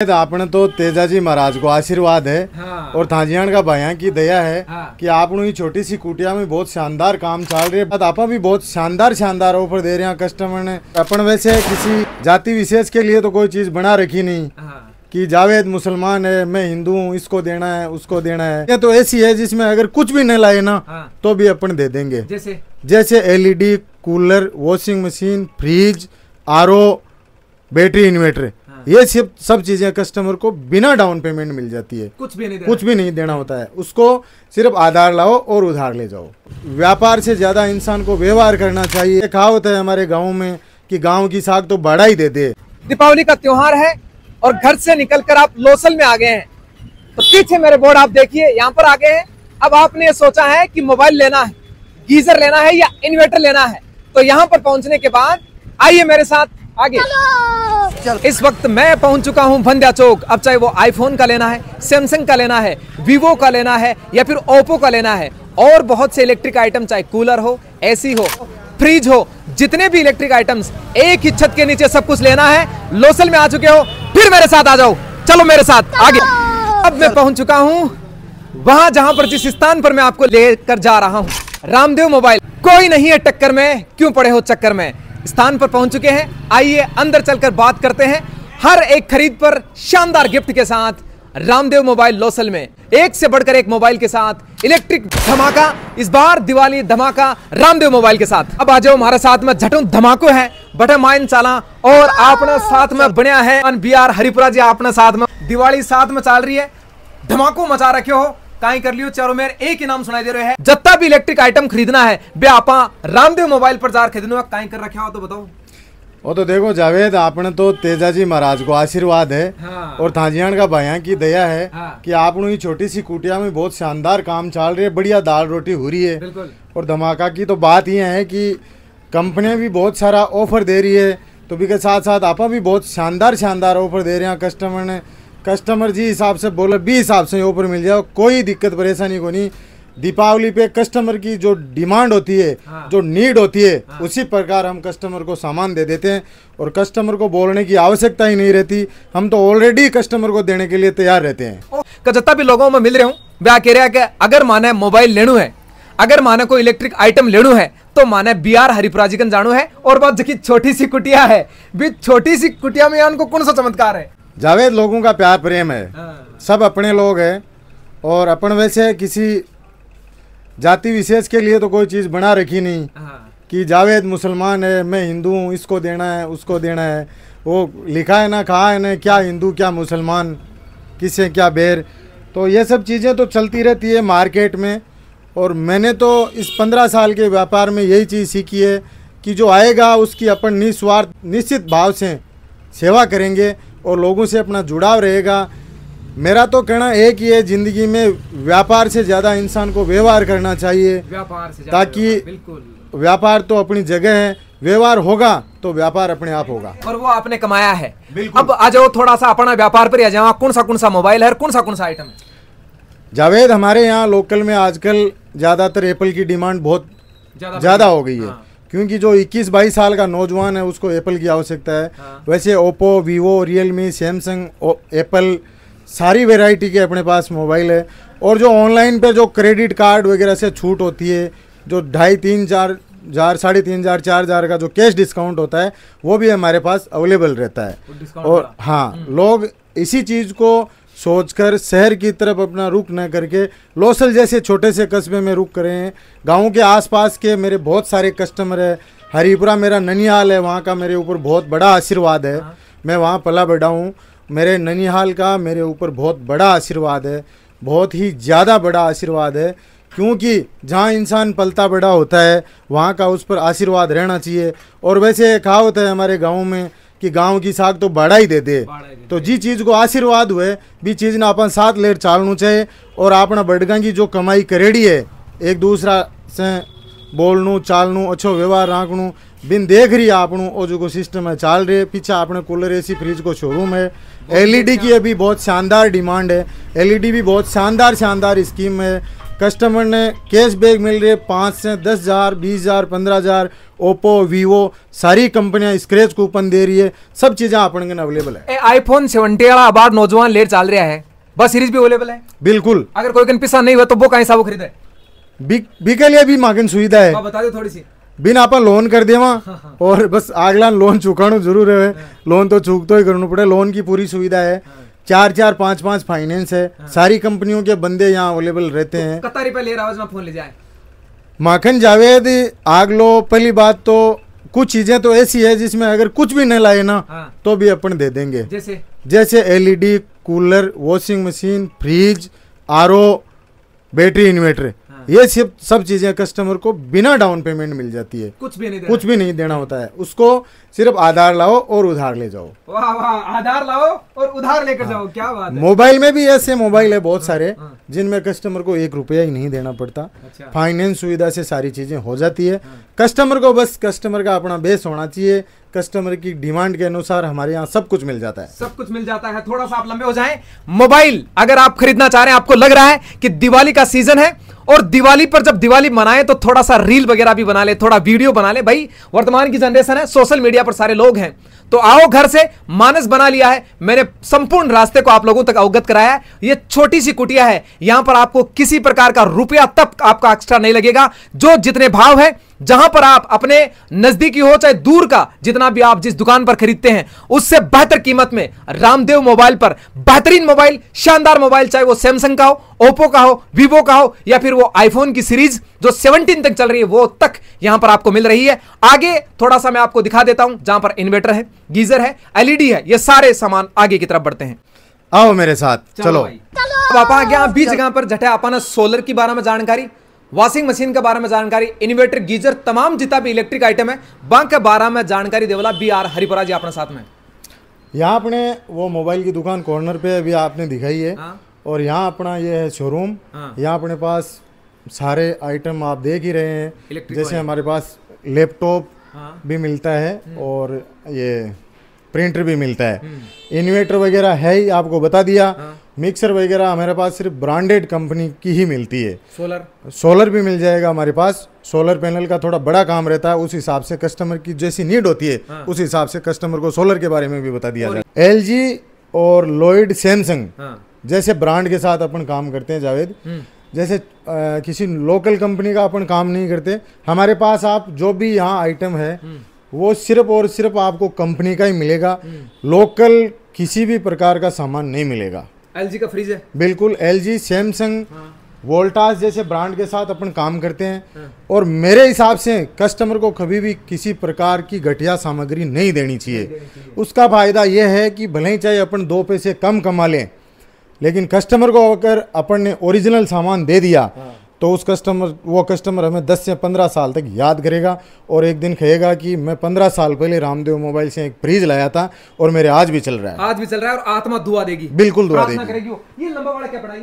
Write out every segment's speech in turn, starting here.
आपने तो तेजाजी महाराज को आशीर्वाद है। हाँ। और थाजियान का भाइयों की दया है। हाँ। कि आपने ये छोटी सी कुटिया में बहुत शानदार काम चल रही है। आप भी बहुत शानदार ऑफर दे रहे हैं कस्टमर ने। अपन वैसे किसी जाति विशेष के लिए तो कोई चीज बना रखी नहीं। हाँ। कि जावेद मुसलमान है, मैं हिंदू हूँ, इसको देना है उसको देना है। ये तो ऐसी है जिसमें अगर कुछ भी नहीं लाए ना। हाँ। तो भी अपन दे देंगे। जैसे LED, cooler, washing machine, fridge, RO, battery, inverter. हाँ। ये सब चीजें कस्टमर को बिना डाउन पेमेंट मिल जाती है। कुछ भी नहीं देना होता है उसको। सिर्फ आधार लाओ और उधार ले जाओ। व्यापार से ज्यादा इंसान को व्यवहार करना चाहिए। कहावत है हमारे गाँव में कि गाँव की साग तो बड़ा ही दे दे। दीपावली का त्योहार है और घर से निकलकर आप लोसल में आ गए हैं, तो पीछे मेरे बोर्ड आप देखिए, यहाँ पर आ गए हैं। अब आपने ये सोचा है कि मोबाइल लेना है, गीजर लेना है या इन्वर्टर लेना है। तो यहाँ पर पहुंचने के बाद आइए मेरे साथ आगे। इस वक्त मैं पहुंच चुका हूं बंध्या चौक। अब चाहे वो आईफोन का लेना है, सैमसंग का लेना है, वीवो का लेना है या फिर ओप्पो का लेना है, और बहुत से इलेक्ट्रिक आइटम, चाहे कूलर हो, एसी हो, फ्रिज हो, जितने भी इलेक्ट्रिक आइटम्स, एक ही छत के नीचे सब कुछ लेना है। लोसल में आ चुके हो, फिर मेरे साथ आ जाओ, चलो मेरे साथ आगे। अब मैं पहुंच चुका हूं वहां जहां पर, जिस स्थान पर मैं आपको लेकर जा रहा हूं। रामदेव मोबाइल, कोई नहीं है टक्कर में, क्यों पड़े हो चक्कर में। स्थान पर पहुंच चुके हैं, आइए अंदर चलकर बात करते हैं। हर एक खरीद पर शानदार गिफ्ट के साथ रामदेव मोबाइल लोसल में एक से बढ़कर एक मोबाइल के साथ इलेक्ट्रिक धमाका। इस बार दिवाली धमाका रामदेव मोबाइल के साथ। अब आ जाओ हमारे साथ में, झटू धमाको है बटे माइन चाला। और आपने साथ में बनया है BR हरिपुरा जी, आपने साथ में दिवाली साथ में चल रही है, धमाको मचा रखे हो। काई कर लियो, चारों मेरे एक ही नाम सुनाई दे रहे हैं। जितना भी इलेक्ट्रिक आइटम खरीदना है बे आपा रामदेव मोबाइल पर जार खरीदना। काई कर रखे हो तो बताओ। वो तो देखो जावेद, आपने तो तेजाजी महाराज को आशीर्वाद है। हाँ। और थाजियान का भाइयों की दया है। हाँ। कि आपने ये छोटी सी कुटिया में बहुत शानदार काम चल रही है, बढ़िया दाल रोटी हो रही है। बिल्कुल। और धमाका की तो बात ये है कि कंपनियां भी बहुत सारा ऑफर दे रही है, तो भी के साथ साथ आप भी बहुत शानदार ऑफर दे रहे हैं कस्टमर ने। कस्टमर जी हिसाब से बोले भी हिसाब से ऑफर मिल जाओ, कोई दिक्कत परेशानी को नहीं। दीपावली पे कस्टमर की जो डिमांड होती है। हाँ। जो नीड होती है। हाँ। उसी प्रकार हम कस्टमर को सामान दे देते हैं और कस्टमर को बोलने की आवश्यकता ही नहीं रहती। हम तो ऑलरेडी कस्टमर को देने के लिए तैयार रहते हैं। जितना भी लोगों में मिल रहे हूँ वे कह रहे हैं कि अगर माने मोबाइल लेनू है, अगर माने कोई इलेक्ट्रिक आइटम लेनू है, तो माने BR हरिपुरा जी कन जानो है। और बात जो छोटी सी कुटिया है, भी छोटी सी कुटिया में उनको कौन सा चमत्कार है। जावेद, लोगों का प्यार प्रेम है। हाँ। सब अपने लोग हैं और अपन वैसे किसी जाति विशेष के लिए तो कोई चीज़ बना रखी नहीं। हाँ। कि जावेद मुसलमान है, मैं हिंदू हूँ, इसको देना है उसको देना है। वो लिखा है ना, कहा है ना, क्या हिंदू क्या मुसलमान, किसे क्या बैर। तो ये सब चीज़ें तो चलती रहती है मार्केट में। और मैंने तो इस 15 साल के व्यापार में यही चीज़ सीखी है कि जो आएगा उसकी अपन निस्वार्थ निश्चित भाव से सेवा करेंगे और लोगों से अपना जुड़ाव रहेगा। मेरा तो कहना एक ही है, जिंदगी में व्यापार से ज्यादा इंसान को व्यवहार करना चाहिए। व्यापार से ताकि व्यापार तो अपनी जगह है, व्यवहार होगा तो व्यापार अपने आप होगा। और वो आपने कमाया है। अब आ जाओ थोड़ा सा अपना व्यापार पर आ जाओ। कौन सा मोबाइल है, कौन सा आइटम है। जावेद, हमारे यहाँ लोकल में आजकल ज्यादातर एप्पल की डिमांड बहुत ज्यादा हो गई है। हाँ। क्योंकि जो 21-22 साल का नौजवान है उसको एप्पल की आवश्यकता है। हाँ। वैसे Oppo, Vivo, Realme, Samsung, Apple, सारी वैरायटी के अपने पास मोबाइल है। और जो ऑनलाइन पे जो क्रेडिट कार्ड वगैरह से छूट होती है, जो 2,500-3,000, 3,500, 4,000 का जो कैश डिस्काउंट होता है, वो भी हमारे पास अवेलेबल रहता है। और हाँ, लोग इसी चीज़ को सोचकर शहर की तरफ अपना रुख न करके लोसल जैसे छोटे से कस्बे में रुख करें। गाँव के आसपास के मेरे बहुत सारे कस्टमर है। हरिपुरा मेरा ननिहाल है, वहाँ का मेरे ऊपर बहुत बड़ा आशीर्वाद है। मैं वहाँ पला बढ़ा हूँ। मेरे ननिहाल का मेरे ऊपर बहुत बड़ा आशीर्वाद है, बहुत ही ज़्यादा बड़ा आशीर्वाद है। क्योंकि जहाँ इंसान पलता बड़ा होता है वहाँ का उस पर आशीर्वाद रहना चाहिए। और वैसे कहावत है हमारे गाँव में कि गाँव की साग तो बड़ा ही दे दे। तो जी चीज़ को आशीर्वाद हुए भी चीज़ ना अपन साथ लेर चालनू चाहिए। और अपना बड़गा की जो कमाई करेड़ी है, एक दूसरा से बोलनू चालनू, अच्छो व्यवहार राखनू, बिन देख रही आपनू ओ जो सिस्टम है चाल रहे। पीछे आपने कूलर, एसी, फ्रिज को शोरूम है। एलईडी की अभी बहुत शानदार डिमांड है। एलईडी भी बहुत शानदार स्कीम है। कस्टमर ने कैश बैक मिल रही है 5 से 10,000, 20,000, 15,000। ओप्पो, वीवो सारी कंपनियां स्क्रैच कूपन दे रही है, सब चीजें अपन के अवेलेबल है। आईफोन 70 वाला अबार नौजवान लेट चल रहा है, बस सीरीज भी अवेलेबल है। बिल्कुल, अगर कोई कन पिसा नहीं हुआ तो वो कहीं सा वो खरीदे बिके लिए भी मागन सुविधा है। बता दो थोड़ी सी। बिन आप लोन कर देवा और बस आगला लोन चुकाना जरूर है। लोन तो चूक तो ही करना पड़े। लोन की पूरी सुविधा है, 4-4, 5-5 फाइनेंस है। सारी कंपनियों के बंदे यहाँ अवेलेबल रहते हैं। कितना रुपया ले रहा है फोन ले जाए? माखन जावेद आग लो। पहली बात तो कुछ चीजें तो ऐसी है जिसमें अगर कुछ भी नहीं लाए ना तो भी अपन दे देंगे। जैसे LED, cooler, washing machine, fridge, RO, battery, inverter, ये सब चीजें कस्टमर को बिना डाउन पेमेंट मिल जाती है। कुछ भी नहीं देना होता है उसको, सिर्फ आधार लाओ और उधार ले जाओ। वाह वाह, आधार लाओ और उधार लेकर जाओ, क्या बात है। मोबाइल में भी ऐसे मोबाइल है बहुत सारे जिनमें कस्टमर को 1 रुपया ही नहीं देना पड़ता। अच्छा। फाइनेंस सुविधा से सारी चीजें हो जाती है। कस्टमर को बस कस्टमर का अपना बेस होना चाहिए। कस्टमर की डिमांड के अनुसार हमारे यहाँ सब कुछ मिल जाता है। सब कुछ मिल जाता है। थोड़ा सा आप लंबे हो जाएं। मोबाइल अगर आप खरीदना चाह रहे हैं, आपको लग रहा है कि दिवाली का सीजन है और दिवाली पर जब दिवाली मनाए तो थोड़ा सा रील वगैरह भी बना ले, थोड़ा वीडियो बना ले। भाई वर्तमान की जनरेशन है, सोशल मीडिया पर सारे लोग हैं, तो आओ घर से मानस बना लिया है। मैंने संपूर्ण रास्ते को आप लोगों तक अवगत कराया है। ये छोटी सी कुटिया है, यहां पर आपको किसी प्रकार का रुपया तक आपका एक्स्ट्रा नहीं लगेगा। जो जितने भाव है, जहां पर आप अपने नजदीकी हो चाहे दूर का, जितना भी आप जिस दुकान पर खरीदते हैं उससे बेहतर कीमत में रामदेव मोबाइल पर बेहतरीन मोबाइल, शानदार मोबाइल, चाहे वो सैमसंग का हो, ओप्पो का हो, वीवो का हो या फिर वो आईफोन की सीरीज जो 17 तक चल रही है वो तक यहां पर आपको मिल रही है। आगे थोड़ा सा मैं आपको दिखा देता हूं, जहां पर इन्वर्टर है, गीजर है, एलईडी है, ये सारे सामान आगे की तरफ बढ़ते हैं। आओ मेरे साथ, चलो। अब आप आ गया 20 जगह पर जटे आपने सोलर के बारे में जानकारी, वॉशिंग मशीन के बारे में जानकारी, इन्वर्टर, गीजर, तमाम जितना भी इलेक्ट्रिक आइटम है बांक के बारे में जानकारी देवला BR हरिपुरा जी अपने साथ में। यहाँ अपने वो मोबाइल की दुकान कॉर्नर पे अभी आपने दिखाई है। और यहाँ अपना ये है शोरूम। यहाँ अपने पास सारे आइटम आप देख ही रहे हैं। जैसे हमारे पास लैपटॉप भी मिलता है और ये प्रिंटर भी मिलता है। इन्वर्टर वगैरह है ही, आपको बता दिया। मिक्सर वगैरह हमारे पास सिर्फ ब्रांडेड कंपनी की ही मिलती है। सोलर भी मिल जाएगा हमारे पास। सोलर पैनल का थोड़ा बड़ा काम रहता है, उस हिसाब से कस्टमर की जैसी नीड होती है उस हिसाब से कस्टमर को सोलर के बारे में भी बता दिया जाए। LG और लॉयड, सैमसंग जैसे ब्रांड के साथ अपन काम करते हैं जावेद। जैसे किसी लोकल कंपनी का अपन काम नहीं करते। हमारे पास आप जो भी यहाँ आइटम है वो सिर्फ और सिर्फ आपको कंपनी का ही मिलेगा। लोकल किसी भी प्रकार का सामान नहीं मिलेगा। LG का फ्रिज है, बिल्कुल LG, सैमसंग, वोल्टास जैसे ब्रांड के साथ अपन काम करते हैं। और मेरे हिसाब से कस्टमर को कभी भी किसी प्रकार की घटिया सामग्री नहीं देनी चाहिए। उसका फायदा यह है कि भले ही चाहे अपन 2 पैसे कम कमा लें, लेकिन कस्टमर को अगर अपन ने ओरिजिनल सामान दे दिया तो वो कस्टमर हमें 10 से 15 साल तक याद करेगा और एक दिन कहेगा कि मैं 15 साल पहले रामदेव मोबाइल से एक फ्रिज लाया था और मेरे आज भी चल रहा है। और आत्मा दुआ देगी, बिल्कुल दुआ देगी। ये लंबा वाला क्या पड़ा?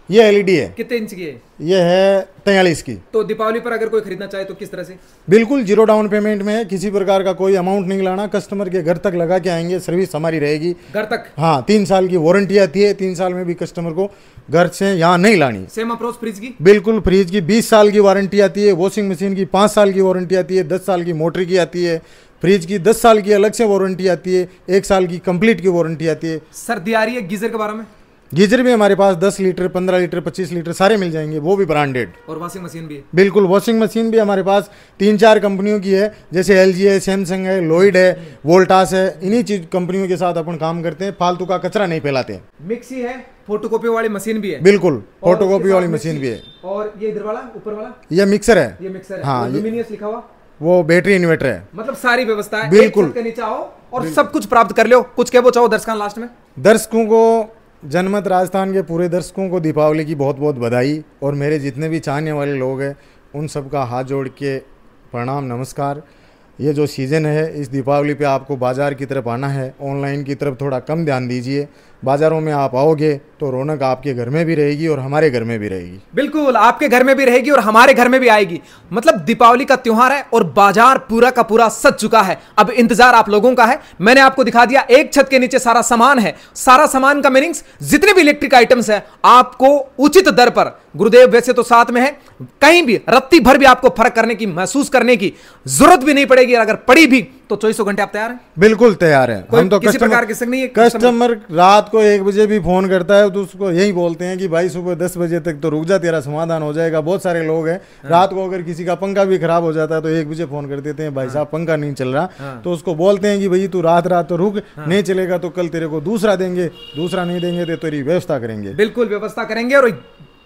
ये LED है। कितने इंच की है? ये है 43 की। तो दीपावली पर अगर कोई खरीदना चाहे तो किस तरह से? बिल्कुल 0 डाउन पेमेंट में है। किसी प्रकार का कोई अमाउंट नहीं लाना, कस्टमर के घर तक लगा के आएंगे, सर्विस हमारी रहेगी घर तक। हाँ, 3 साल की वारंटी आती है। 3 साल में भी कस्टमर को घर से यहाँ नहीं लानी। सेम अप्रोच फ्रिज की? बिल्कुल, फ्रिज की 20 साल की वारंटी आती है। वॉशिंग मशीन की 5 साल की वारंटी आती है। 10 साल की मोटर की आती है। फ्रिज की 10 साल की अलग से वारंटी आती है। 1 साल की कंप्लीट की वारंटी आती है। सर्दी आ रही है, गीजर के बारे में? गीजर भी हमारे पास 10 लीटर, 15 लीटर, 25 लीटर सारे मिल जाएंगे, वो भी ब्रांडेड। और वॉशिंग मशीन भी? बिल्कुल, वॉशिंग मशीन भी हमारे पास 3-4 कंपनियों की है। जैसे LG है, सैमसंग है, लॉयड है, वोल्टास है। इन्हीं चीज कंपनियों के साथ अपन काम करते हैं। फालतू का कचरा नहीं फैलाते। मिक्सी है, फोटोकॉपी वाली मशीन भी है? बिल्कुल, फोटोकॉपी वाली मशीन भी है। और ये इधर वाला, ऊपर वाला? ये मिक्सर है। ये मिक्सर है। हाँ, लुमिनियस लिखा हुआ, वो बैटरी इन्वर्टर है। मतलब सारी व्यवस्था है। बिल्कुल, एक छत के नीचे आओ और सब कुछ प्राप्त कर लो। कुछ कह चाहो दर्शकों लास्ट में? दर्शकों को, जनमत राजस्थान के पूरे दर्शकों को दीपावली की बहुत बहुत बधाई। और मेरे जितने भी चाहने वाले लोग हैं उन सबका हाथ जोड़ के प्रणाम, नमस्कार। ये जो सीज़न है, इस दीपावली पे आपको बाज़ार की तरफ आना है, ऑनलाइन की तरफ थोड़ा कम ध्यान दीजिए। बाज़ारों में आप आओगे तो रौनक आपके घर में भी रहेगी और हमारे घर में भी रहेगी। बिल्कुल, आपके घर में भी रहेगी और हमारे घर में भी आएगी। मतलब दीपावली का त्योहार है और बाजार पूरा का पूरा सज चुका है। अब इंतजार आप लोगों का है। मैंने आपको दिखा दिया, एक छत के नीचे सारा सामान है। सारा सामान का मीनिंग्स, जितने भी इलेक्ट्रिक आइटम्स है आपको उचित दर पर, गुरुदेव वैसे तो साथ में है, कहीं भी रत्ती भर भी आपको फर्क करने की, महसूस करने की जरूरत भी नहीं पड़ेगी। अगर पड़ी भी तो 24 घंटे आप तैयार हैं? बिल्कुल तैयार है। हम तो किसी प्रकार की नहीं है। कस्टमर रात को 1 बजे भी फोन करता है तो उसको यही बोलते हैं कि भाई सुबह 10 बजे तक तो रुक जा, तेरा समाधान हो जाएगा। बहुत सारे लोग हैं, रात को अगर किसी का पंखा भी खराब हो जाता है तो 1 बजे फोन कर देते हैं, भाई साहब पंखा नहीं चल रहा। तो उसको बोलते हैं कि भाई तू रात तो रुक, नहीं चलेगा तो कल तेरे को दूसरा देंगे, दूसरा नहीं देंगे तो तेरी व्यवस्था करेंगे। बिल्कुल व्यवस्था करेंगे और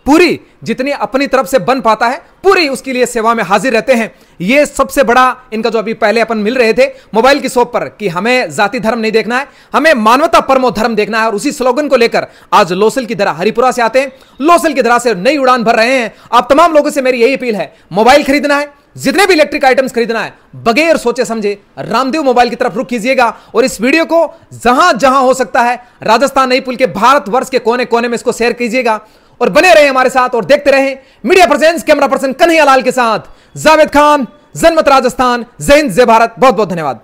पूरी जितनी अपनी तरफ से बन पाता है पूरी उसके लिए सेवा में हाजिर रहते हैं। ये सबसे बड़ा इनका जो अभी पहले अपन मिल रहे थे मोबाइल की शॉप पर कि हमें जाति धर्म नहीं देखना है, हमें मानवता परमो धर्म देखना है। और उसी स्लोगन को लेकर आज लोसल की तरह हरिपुरा से आते हैं, लोसल की तरह से नई उड़ान भर रहे हैं। आप तमाम लोगों से मेरी यही अपील है, मोबाइल खरीदना है, जितने भी इलेक्ट्रिक आइटम्स खरीदना है, बगैर सोचे समझे रामदेव मोबाइल की तरफ रुख कीजिएगा। और इस वीडियो को जहां जहां हो सकता है राजस्थान नहीं पुल के भारतवर्ष के कोने कोने में इसको शेयर कीजिएगा और बने रहे हमारे साथ और देखते रहे media presence. Camera person Kanhaiya Lal के साथ जावेद खान, जनमत राजस्थान। जय हिंद, जय भारत। बहुत बहुत धन्यवाद।